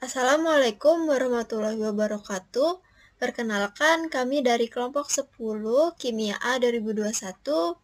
Assalamualaikum warahmatullahi wabarakatuh. Perkenalkan, kami dari kelompok 10 Kimia A 2021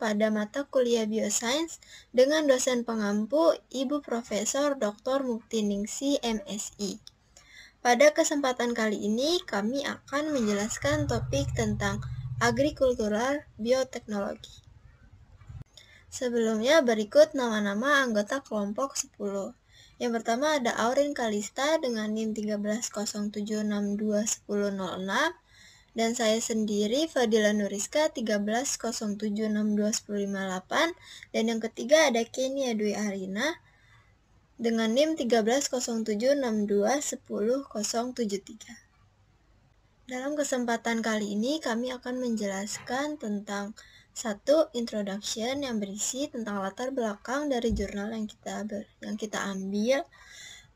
pada mata kuliah Biosains dengan dosen pengampu Ibu Profesor Dr. Muktiningsih MSI. Pada kesempatan kali ini, kami akan menjelaskan topik tentang agrikultural bioteknologi. Sebelumnya berikut nama-nama anggota kelompok 10. Yang pertama ada Aurin Kalista dengan NIM 1307621006 dan saya sendiri Fadila Nuriska 1307621058 dan yang ketiga ada Kenia Dwi Arina dengan NIM 1307621073. Dalam kesempatan kali ini kami akan menjelaskan tentang satu introduction yang berisi tentang latar belakang dari jurnal yang kita ambil.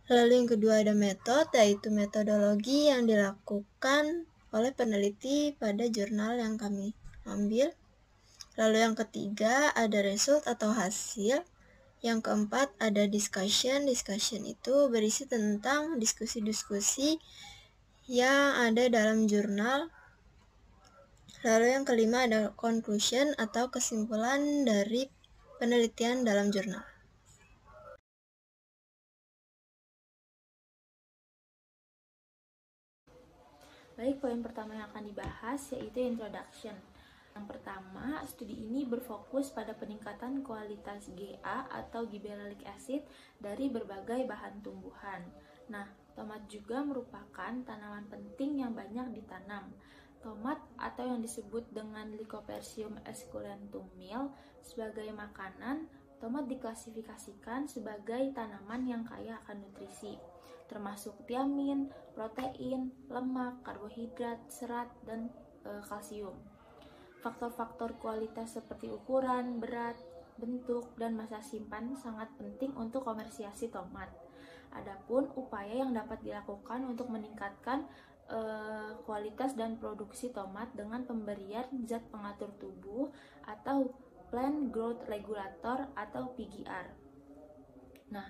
Lalu yang kedua ada metode, yaitu metodologi yang dilakukan oleh peneliti pada jurnal yang kami ambil. Lalu yang ketiga ada result atau hasil. Yang keempat ada discussion. Discussion itu berisi tentang diskusi-diskusi yang ada dalam jurnal. Lalu yang kelima ada conclusion atau kesimpulan dari penelitian dalam jurnal. Baik, poin pertama yang akan dibahas yaitu introduction. Yang pertama, studi ini berfokus pada peningkatan kualitas GA atau gibberellic acid dari berbagai bahan tumbuhan. Nah, tomat juga merupakan tanaman penting yang banyak ditanam. Tomat atau yang disebut dengan Lycopodium esculentum Mill sebagai makanan, tomat diklasifikasikan sebagai tanaman yang kaya akan nutrisi, termasuk tiamin, protein, lemak, karbohidrat, serat, dan kalsium. Faktor-faktor kualitas seperti ukuran, berat, bentuk, dan masa simpan sangat penting untuk komersiasi tomat. Adapun upaya yang dapat dilakukan untuk meningkatkan kualitas dan produksi tomat dengan pemberian zat pengatur tubuh atau Plant Growth Regulator atau PGR. Nah,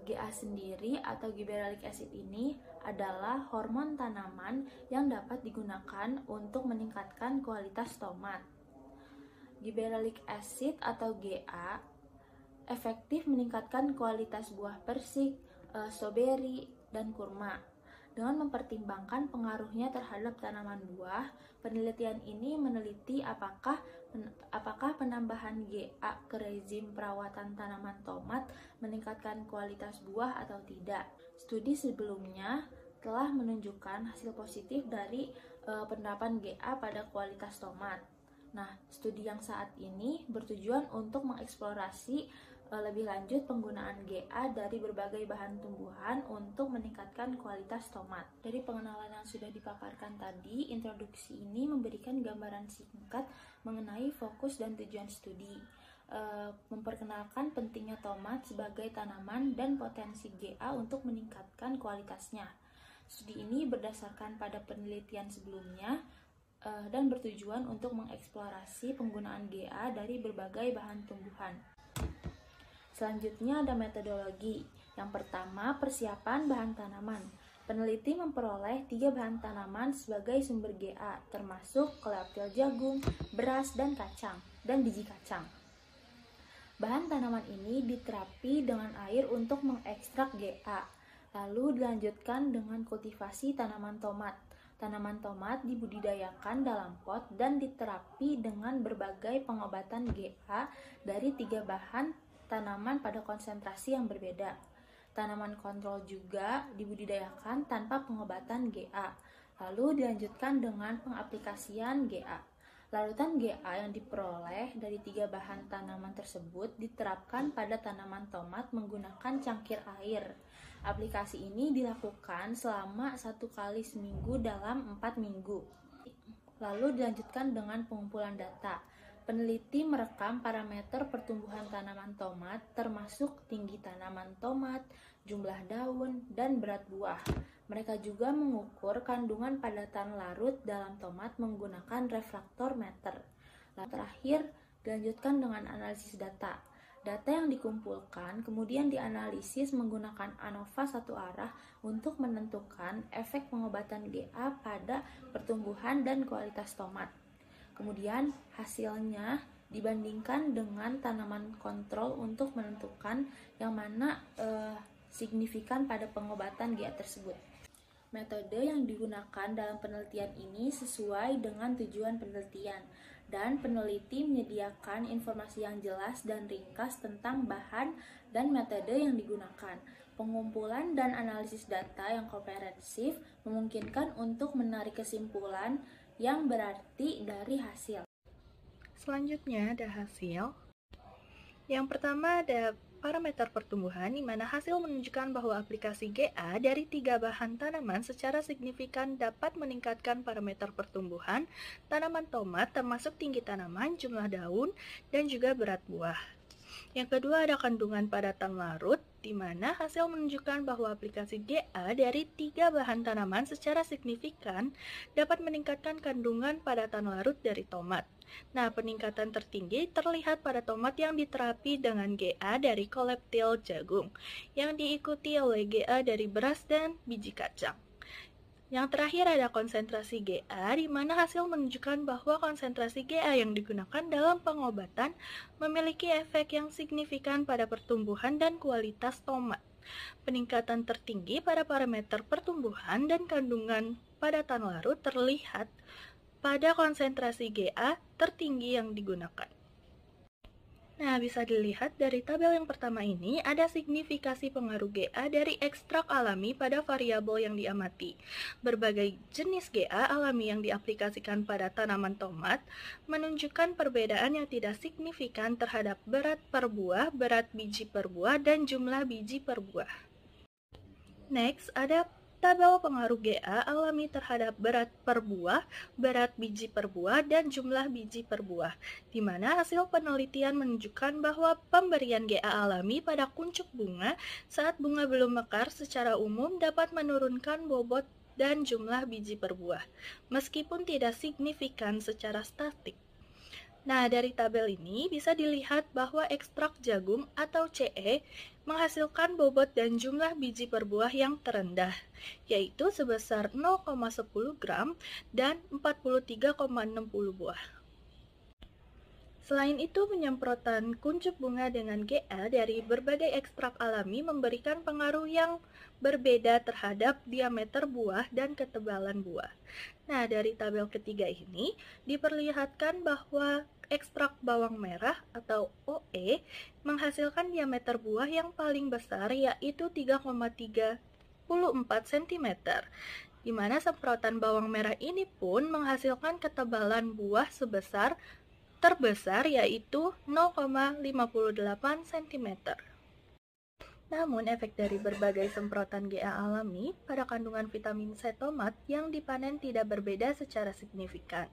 GA sendiri atau gibberellic acid ini adalah hormon tanaman yang dapat digunakan untuk meningkatkan kualitas tomat. Gibberellic acid atau GA efektif meningkatkan kualitas buah persik, stroberi, dan kurma. Dengan mempertimbangkan pengaruhnya terhadap tanaman buah, penelitian ini meneliti apakah penambahan GA ke rezim perawatan tanaman tomat meningkatkan kualitas buah atau tidak. Studi sebelumnya telah menunjukkan hasil positif dari penerapan GA pada kualitas tomat. Nah, studi yang saat ini bertujuan untuk mengeksplorasi lebih lanjut penggunaan GA dari berbagai bahan tumbuhan untuk meningkatkan kualitas tomat. Dari pengenalan yang sudah dipaparkan tadi, introduksi ini memberikan gambaran singkat mengenai fokus dan tujuan studi, memperkenalkan pentingnya tomat sebagai tanaman dan potensi GA untuk meningkatkan kualitasnya. Studi ini berdasarkan pada penelitian sebelumnya dan bertujuan untuk mengeksplorasi penggunaan GA dari berbagai bahan tumbuhan. Selanjutnya ada metodologi. Yang pertama, persiapan bahan tanaman. Peneliti memperoleh 3 bahan tanaman sebagai sumber GA, termasuk coleoptil jagung, beras, dan kacang, dan biji kacang. Bahan tanaman ini diterapi dengan air untuk mengekstrak GA, lalu dilanjutkan dengan kultivasi tanaman tomat. Tanaman tomat dibudidayakan dalam pot dan diterapi dengan berbagai pengobatan GA dari 3 bahan tanaman pada konsentrasi yang berbeda. Tanaman kontrol juga dibudidayakan tanpa pengobatan GA, lalu dilanjutkan dengan pengaplikasian GA. Larutan GA yang diperoleh dari 3 bahan tanaman tersebut diterapkan pada tanaman tomat menggunakan cangkir air. Aplikasi ini dilakukan selama 1 kali seminggu dalam 4 minggu. Lalu dilanjutkan dengan pengumpulan data. Peneliti merekam parameter pertumbuhan tanaman tomat termasuk tinggi tanaman tomat, jumlah daun, dan berat buah. Mereka juga mengukur kandungan padatan larut dalam tomat menggunakan refraktor meter. Lalu terakhir dilanjutkan dengan analisis data. Data yang dikumpulkan kemudian dianalisis menggunakan ANOVA satu arah untuk menentukan efek pengobatan GA pada pertumbuhan dan kualitas tomat. Kemudian hasilnya dibandingkan dengan tanaman kontrol untuk menentukan yang mana signifikan pada pengobatan GA tersebut. Metode yang digunakan dalam penelitian ini sesuai dengan tujuan penelitian, dan peneliti menyediakan informasi yang jelas dan ringkas tentang bahan dan metode yang digunakan. Pengumpulan dan analisis data yang komprehensif memungkinkan untuk menarik kesimpulan yang berarti dari hasil. Selanjutnya ada hasil. Yang pertama ada parameter pertumbuhan, di mana hasil menunjukkan bahwa aplikasi GA dari 3 bahan tanaman secara signifikan dapat meningkatkan parameter pertumbuhan tanaman tomat, termasuk tinggi tanaman, jumlah daun, dan juga berat buah. Yang kedua ada kandungan padatan larut, di mana hasil menunjukkan bahwa aplikasi GA dari 3 bahan tanaman secara signifikan dapat meningkatkan kandungan padatan larut dari tomat. Nah, peningkatan tertinggi terlihat pada tomat yang diterapi dengan GA dari koleptil jagung, yang diikuti oleh GA dari beras dan biji kacang. Yang terakhir ada konsentrasi GA, di mana hasil menunjukkan bahwa konsentrasi GA yang digunakan dalam pengobatan memiliki efek yang signifikan pada pertumbuhan dan kualitas tomat. Peningkatan tertinggi pada parameter pertumbuhan dan kandungan padatan larut terlihat pada konsentrasi GA tertinggi yang digunakan. Nah, bisa dilihat dari tabel yang pertama ini, ada signifikasi pengaruh GA dari ekstrak alami pada variabel yang diamati. Berbagai jenis GA alami yang diaplikasikan pada tanaman tomat menunjukkan perbedaan yang tidak signifikan terhadap berat per buah, berat biji per buah, dan jumlah biji per buah. Next, ada tabel pengaruh GA alami terhadap berat per buah, berat biji per buah, dan jumlah biji per buah, di mana hasil penelitian menunjukkan bahwa pemberian GA alami pada kuncup bunga saat bunga belum mekar secara umum dapat menurunkan bobot dan jumlah biji per buah, meskipun tidak signifikan secara statik. Nah, dari tabel ini bisa dilihat bahwa ekstrak jagung atau CE menghasilkan bobot dan jumlah biji per buah yang terendah, yaitu sebesar 0,10 gram dan 43,60 buah. Selain itu, penyemprotan kuncup bunga dengan GA dari berbagai ekstrak alami memberikan pengaruh yang berbeda terhadap diameter buah dan ketebalan buah. Nah, dari tabel ketiga ini diperlihatkan bahwa ekstrak bawang merah atau OE menghasilkan diameter buah yang paling besar, yaitu 3,34 cm, di mana semprotan bawang merah ini pun menghasilkan ketebalan buah terbesar, yaitu 0,58 cm. Namun, efek dari berbagai semprotan GA alami pada kandungan vitamin C tomat yang dipanen tidak berbeda secara signifikan.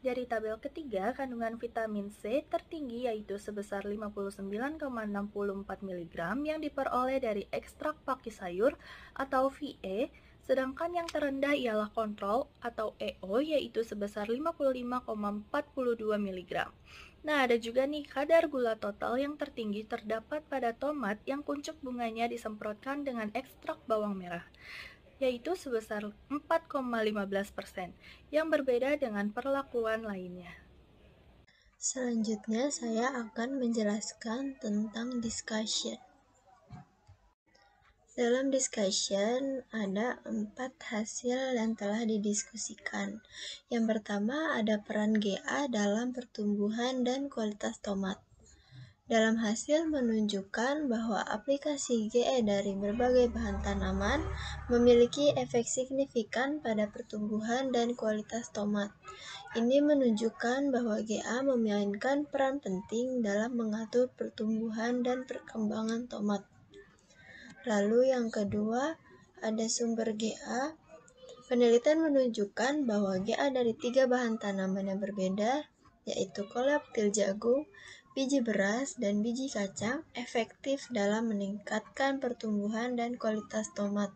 Dari tabel ketiga, kandungan vitamin C tertinggi yaitu sebesar 59,64 mg yang diperoleh dari ekstrak paki sayur atau VE, sedangkan yang terendah ialah kontrol atau EO yaitu sebesar 55,42 mg. Nah, ada juga nih kadar gula total yang tertinggi terdapat pada tomat yang kuncup bunganya disemprotkan dengan ekstrak bawang merah, yaitu sebesar 4,15%, yang berbeda dengan perlakuan lainnya. Selanjutnya saya akan menjelaskan tentang discussion. Dalam discussion ada 4 hasil yang telah didiskusikan. Yang pertama ada peran GA dalam pertumbuhan dan kualitas tomat. Dalam hasil menunjukkan bahwa aplikasi GA dari berbagai bahan tanaman memiliki efek signifikan pada pertumbuhan dan kualitas tomat. Ini menunjukkan bahwa GA memainkan peran penting dalam mengatur pertumbuhan dan perkembangan tomat. Lalu yang kedua, ada sumber GA. Penelitian menunjukkan bahwa GA dari 3 bahan tanaman yang berbeda, yaitu koleptil jagung, biji beras, dan biji kacang, efektif dalam meningkatkan pertumbuhan dan kualitas tomat.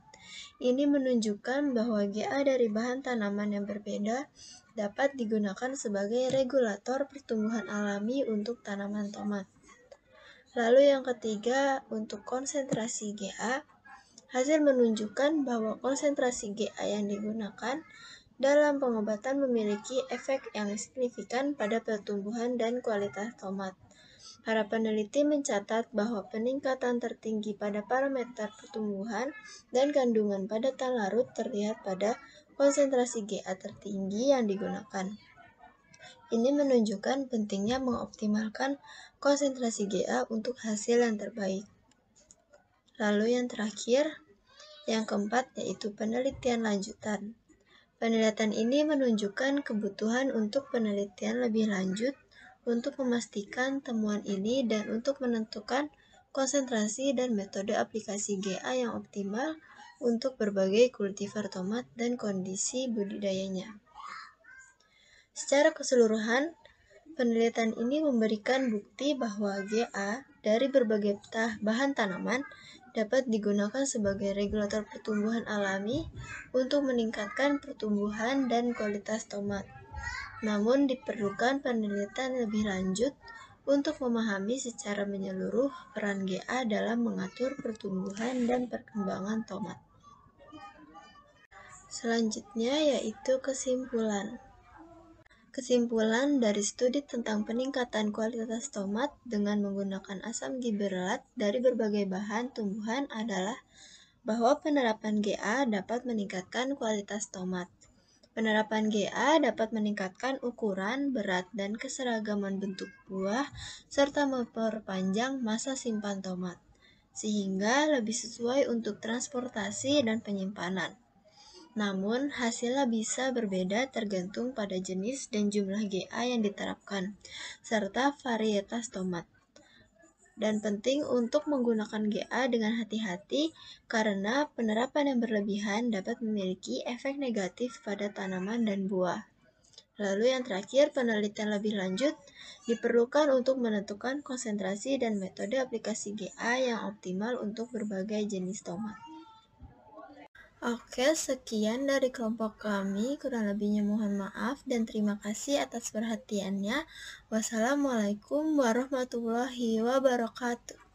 Ini menunjukkan bahwa GA dari bahan tanaman yang berbeda dapat digunakan sebagai regulator pertumbuhan alami untuk tanaman tomat. Lalu yang ketiga, untuk konsentrasi GA, hasil menunjukkan bahwa konsentrasi GA yang digunakan dalam pengobatan memiliki efek yang signifikan pada pertumbuhan dan kualitas tomat. Para peneliti mencatat bahwa peningkatan tertinggi pada parameter pertumbuhan dan kandungan padatan larut terlihat pada konsentrasi GA tertinggi yang digunakan. Ini menunjukkan pentingnya mengoptimalkan konsentrasi GA untuk hasil yang terbaik. Lalu yang terakhir, yang keempat, yaitu penelitian lanjutan. Penelitian ini menunjukkan kebutuhan untuk penelitian lebih lanjut untuk memastikan temuan ini dan untuk menentukan konsentrasi dan metode aplikasi GA yang optimal untuk berbagai kultivar tomat dan kondisi budidayanya. Secara keseluruhan, penelitian ini memberikan bukti bahwa GA dari berbagai bahan tanaman dapat digunakan sebagai regulator pertumbuhan alami untuk meningkatkan pertumbuhan dan kualitas tomat. Namun diperlukan penelitian lebih lanjut untuk memahami secara menyeluruh peran GA dalam mengatur pertumbuhan dan perkembangan tomat. Selanjutnya yaitu kesimpulan. Kesimpulan dari studi tentang peningkatan kualitas tomat dengan menggunakan asam gibberellat dari berbagai bahan tumbuhan adalah bahwa penerapan GA dapat meningkatkan kualitas tomat. Penerapan GA dapat meningkatkan ukuran, berat, dan keseragaman bentuk buah, serta memperpanjang masa simpan tomat, sehingga lebih sesuai untuk transportasi dan penyimpanan. Namun, hasilnya bisa berbeda tergantung pada jenis dan jumlah GA yang diterapkan, serta varietas tomat. Dan penting untuk menggunakan GA dengan hati-hati karena penerapan yang berlebihan dapat memiliki efek negatif pada tanaman dan buah. Lalu yang terakhir, penelitian lebih lanjut diperlukan untuk menentukan konsentrasi dan metode aplikasi GA yang optimal untuk berbagai jenis tomat. Oke, sekian dari kelompok kami. Kurang lebihnya mohon maaf dan terima kasih atas perhatiannya. Wassalamualaikum warahmatullahi wabarakatuh.